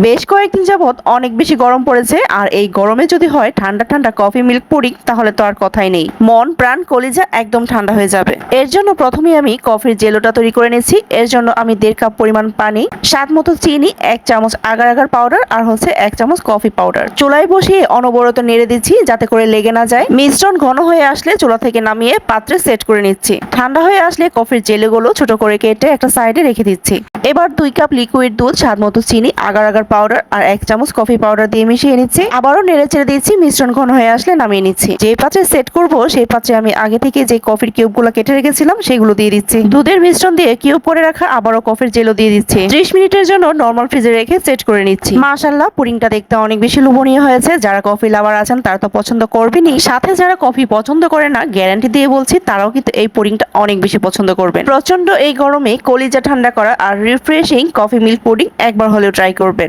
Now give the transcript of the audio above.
বেশ কয়েকদিন যাবৎ অনেক বেশি গরম পড়েছে, আর এই গরমে যদি হয় ঠান্ডা ঠান্ডা কফি মিল্ক পুডিং, তাহলে তো আর কথাই নেই। মন প্রাণ কলিজা একদম ঠান্ডা হয়ে যাবে। এর জন্য প্রথমে আমি কফির জেলোটা তৈরি করে নিয়েছি। এর জন্য আমি 1.5 কাপ পরিমাণ পানি, স্বাদ মতো চিনি, 1 চামচ আগার আগার পাউডার আর 1 চামচ কফি পাউডার চুলায় বসিয়ে অনবরত নেড়ে দিচ্ছি যাতে করে লেগে না যায়। মিশ্রণ ঘন হয়ে আসলে চুলা থেকে নামিয়ে পাত্রে সেট করে নিচ্ছি। ঠান্ডা হয়ে আসলে কফির জেলেগুলো ছোট করে কেটে একটা সাইডে রেখে দিচ্ছি। এবার 2 কাপ লিকুইড দুধ, স্বাদ মতো চিনি, আগার আগার পাউডার আর 1 চামচ কফি পাউডার দিয়ে মিশিয়ে নিচ্ছি। আবারও নেড়ে চেড়ে দিচ্ছি। মিশ্রণ ঘন হয়ে আসলে নামিয়ে নিচ্ছি। যে পাত্রে সেট করব সেই পাত্রে আমি আগে থেকে যে কফির কিউবগুলো কেটে রেখেছিলাম সেগুলো দিয়ে দিচ্ছি। দুধের মিশ্রণ দিয়ে কিউব করে রাখা আবারও কফির জেলও দিয়ে দিচ্ছি। 30 মিনিটের জন্য নরমাল ফ্রিজে রেখে সেট করে নিচ্ছি। মাশাআল্লাহ, পুডিংটা দেখতে অনেক বেশি লোভনীয় হয়েছে। যারা কফি লাভার আছেন তারা তো পছন্দ করবেনই, সাথে যারা কফি পছন্দ করে না, গ্যারান্টি দিয়ে বলছি তারাও কিন্তু এই পুডিংটা অনেক বেশি পছন্দ করবেন। প্রচন্ড এই গরমে কলিজা ঠান্ডা করা আর রিফ্রেশিং কফি মিল্ক পুডিং একবার হলেও ট্রাই করবেন।